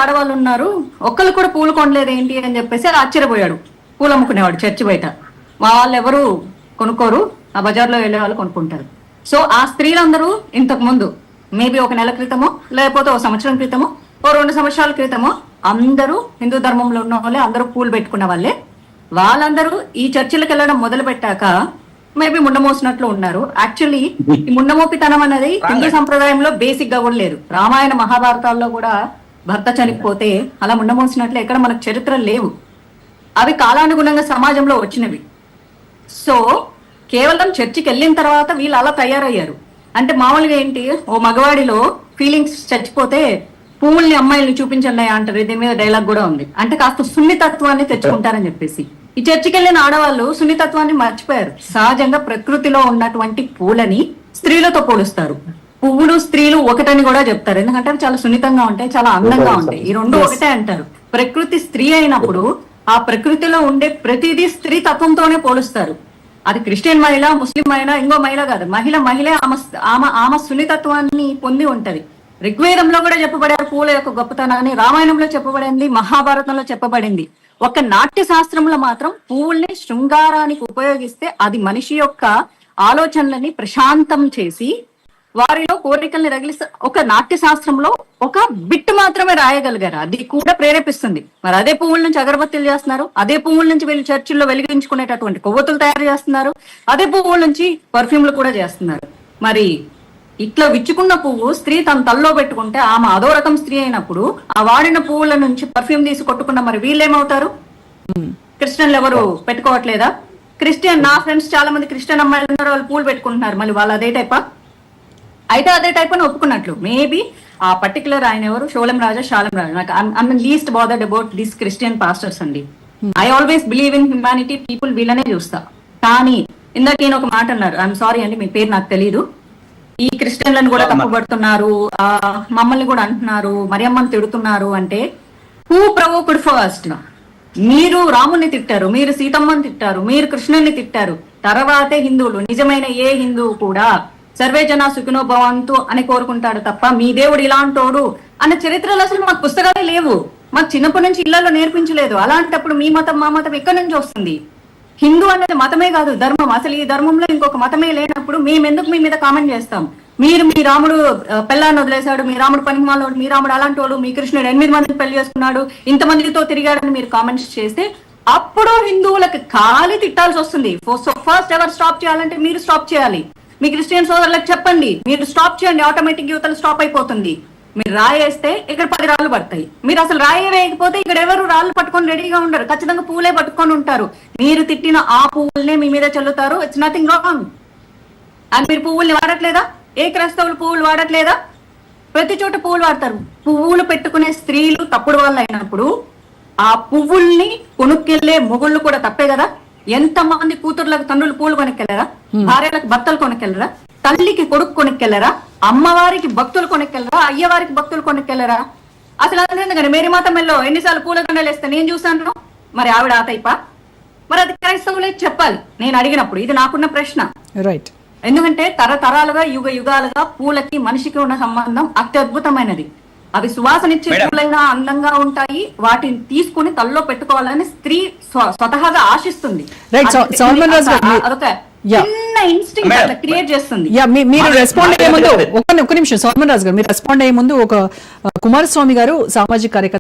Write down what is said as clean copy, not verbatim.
ఆడవాళ్ళు ఉన్నారు, ఒక్కళ్ళు కూడా పూలు కొనలేదు ఏంటి అని చెప్పేసి ఆశ్చర్యపోయాడు. పూలు అమ్ముకునేవాడు చర్చి బయట. మా వాళ్ళు ఎవరు కొనుక్కోరు, ఆ బజార్లో వెళ్ళే వాళ్ళు కొనుక్కుంటారు. సో ఆ స్త్రీలందరూ ఇంతకు ముందు మేబీ ఒక నెల క్రితమో లేకపోతే ఒక సంవత్సరం క్రితమో ఓ 2 సంవత్సరాల క్రితమో అందరూ హిందూ ధర్మంలో ఉన్న వాళ్ళే, అందరూ పూలు పెట్టుకున్న వాళ్ళే. వాళ్ళందరూ ఈ చర్చిలకు వెళ్ళడం మొదలు పెట్టాక మేబీ ముండమోసినట్లు ఉన్నారు. యాక్చువల్లీ ఈ ముండమోపితనం అనేది హిందూ సంప్రదాయంలో బేసిక్ గా కూడా లేదు. రామాయణ మహాభారతాల్లో కూడా భర్త చనిపోతే అలా ముండమోసినట్లు ఎక్కడ మనకు చరిత్రలు లేవు. అవి కాలానుగుణంగా సమాజంలో వచ్చినవి. సో కేవలం చర్చికి వెళ్ళిన తర్వాత వీళ్ళు అలా తయారయ్యారు. అంటే మామూలుగా ఏంటి, ఓ మగవాడిలో ఫీలింగ్స్ చచ్చిపోతే పువ్వుల్ని అమ్మాయిల్ని చూపించండి అంటారు. దీని మీద డైలాగ్ కూడా ఉంది. అంటే కాస్త సున్నితత్వాన్ని తెచ్చుకుంటారని చెప్పేసి ఈ చర్చికి వెళ్ళిన ఆడవాళ్ళు సున్నితత్వాన్ని మర్చిపోయారు. సహజంగా ప్రకృతిలో ఉన్నటువంటి పూలని స్త్రీలతో పోలుస్తారు. పువ్వులు స్త్రీలు ఒకటని కూడా చెప్తారు. ఎందుకంటే అవి చాలా సున్నితంగా ఉంటాయి, చాలా అందంగా ఉంటాయి. ఈ రెండు ఒకటే అంటారు. ప్రకృతి స్త్రీ అయినప్పుడు ఆ ప్రకృతిలో ఉండే ప్రతిదీ స్త్రీ తత్వంతోనే పోలుస్తారు. అది క్రిస్టియన్ మహిళ, ముస్లిం మహిళ, ఇంకో మహిళ కాదు, మహిళే ఆమె సున్నితత్వాన్ని పొంది ఉంటది. ఋగ్వేదంలో కూడా చెప్పబడారు పూల యొక్క గొప్పతనాన్ని, రామాయణంలో చెప్పబడింది, మహాభారతంలో చెప్పబడింది. ఒక నాట్య శాస్త్రంలో మాత్రం పువ్వుల్ని శృంగారానికి ఉపయోగిస్తే అది మనిషి యొక్క ఆలోచనలని ప్రశాంతం చేసి వారిలో కోరికల్ని రగిలిస్తే ఒక నాట్య శాస్త్రంలో ఒక బిట్ మాత్రమే రాయగలిగారు. అది కూడా ప్రేరేపిస్తుంది. మరి అదే పువ్వుల నుంచి అగరబత్తులు చేస్తున్నారు, అదే పువ్వుల నుంచి వీళ్ళు చర్చిల్లో వెలిగించుకునేటటువంటి కొవ్వొత్తులు తయారు చేస్తున్నారు, అదే పువ్వుల నుంచి పర్ఫ్యూమ్లు కూడా చేస్తున్నారు. మరి ఇట్లా విచ్చుకున్న పువ్వు స్త్రీ తన తల్లో పెట్టుకుంటే ఆమె అదో రకం స్త్రీ అయినప్పుడు ఆ వాడిన పువ్వుల నుంచి పర్ఫ్యూమ్ తీసి కొట్టుకున్న మరి వీళ్ళేమవుతారు? క్రిస్టియన్లు ఎవరు పెట్టుకోవట్లేదా? క్రిస్టియన్ నా ఫ్రెండ్స్ చాలా మంది క్రిస్టియన్ అమ్మాయిలు ఉన్నారు, వాళ్ళు పూలు పెట్టుకుంటున్నారు. మళ్ళీ వాళ్ళు అదే టైపా? అయితే అదే టైప్ అని ఒప్పుకున్నట్లు. మేబీ ఆ పర్టికులర్ ఆయన ఎవరు, షాలం రాజా. నాకు I'm least bothered about this Christian pastors అండి. I always believe in humanity, people వీళ్ళనే చూస్తా. కానీ ఇందాక ఈయన ఒక మాట అన్నారు, ఐఎమ్ సారీ అండి మీ పేరు నాకు తెలీదు, ఈ క్రిస్టియన్లను కూడా తప్పుపడుతున్నారు, మమ్మల్ని కూడా అంటున్నారు, మరియమ్మని తిడుతున్నారు అంటే హూ ప్రవోక్డ్ ఫస్ట్? మీరు రాముని తిట్టారు, మీరు సీతమ్మని తిట్టారు, మీరు కృష్ణుని తిట్టారు. తర్వాతే హిందువులు. నిజమైన ఏ హిందువు కూడా సర్వే జన సుఖినో భవంతు అని కోరుకుంటాడు తప్ప మీ దేవుడు ఇలాంటోడు అన్న చరిత్రలు అసలు మాకు పుస్తకాలే లేవు. మాకు చిన్నప్పటి నుంచి ఇళ్లలో నేర్పించలేదు. అలాంటప్పుడు మీ మతం మా మతం ఎక్కడి నుంచి వస్తుంది? హిందూ అనేది మతమే కాదు, ధర్మం. అసలు ఈ ధర్మంలో ఇంకొక మతమే లేనప్పుడు మేము ఎందుకు మీ మీద కామెంట్ చేస్తాం? మీరు మీ రాముడు పెళ్ళాన్ని వదిలేశాడు, మీ రాముడు పనికిమాలోడు, మీ రాముడు అలాంటి వాడు, మీ కృష్ణుడు 8 మందిని పెళ్లి చేసుకున్నాడు, ఇంతమందితో తిరిగాడని మీరు కామెంట్స్ చేస్తే అప్పుడు హిందువులకు ఖాళీ తిట్టాల్సి వస్తుంది. ఫస్ట్ ఎవరు స్టాప్ చేయాలంటే మీరు స్టాప్ చేయాలి. మీ క్రిస్టియన్ సోదరులకు చెప్పండి, మీరు స్టాప్ చేయండి, ఆటోమేటిక్ యువతలు స్టాప్ అయిపోతుంది. మీరు రాయేస్తే ఇక్కడ 10 రాళ్ళు పడతాయి. మీరు అసలు రాయే వేయకపోతే ఇక్కడ ఎవరు రాళ్ళు పట్టుకొని రెడీగా ఉండరు, ఖచ్చితంగా పూలే పట్టుకొని ఉంటారు. మీరు తిట్టిన ఆ పువ్వుల్నే మీ మీద చల్లుతారు. It's nothing wrong. అని మీరు పువ్వుల్ని వాడట్లేదా? ఏ క్రైస్తవులు పువ్వులు వాడట్లేదా? ప్రతి చోట పువ్వులు వాడతారు. పువ్వులు పెట్టుకునే స్త్రీలు తప్పుడు వాళ్ళు అయినప్పుడు ఆ పువ్వుల్ని కొనుక్కెళ్లే మొగుళ్ళు కూడా తప్పే కదా? ఎంతమంది కూతుర్లకు తండ్రులు పూలు కొనుక్కెళ్ళరా? భార్యలకు భర్తలు కొనుక్కెళ్ళరా? తల్లికి కొడుకు కొనుక్కెళ్ళరా? అమ్మవారికి భక్తులు కొనుక్కెళ్ళరా? అయ్యవారికి భక్తులు కొనుక్కెళ్ళరా? అసలు అందుకని మేరీ మాతమ్మలో ఎన్నిసార్లు పూల దండలు వేస్తే నేను చూసాను. మరి ఆవిడ ఆ టైపా? మరి అది క్రైస్తవులే చెప్పాలి. నేను అడిగినప్పుడు ఇది నాకున్న ప్రశ్న. రైట్. ఎందుకంటే తరతరాలుగా యుగాలుగా పూలకి మనిషికి ఉన్న సంబంధం అత్యద్భుతమైనది. అవి సువాసనిచ్చే పూలైనా అందంగా ఉంటాయి. వాటిని తీసుకుని తల్లో పెట్టుకోవాలని స్త్రీ స్వతహాగా ఆశిస్తుంది. అదొక చిన్న ఇన్స్టింక్ట్ అట్లా క్రియేట్ చేస్తుంది. మీరు రెస్పాండ్ అయ్యే ముందు ఒక్క నిమిషం, సోమన్ రాజు గారు, మీరు రెస్పాండ్ అయ్యే ముందు ఒక కుమారస్వామి గారు సామాజిక కార్యకర్త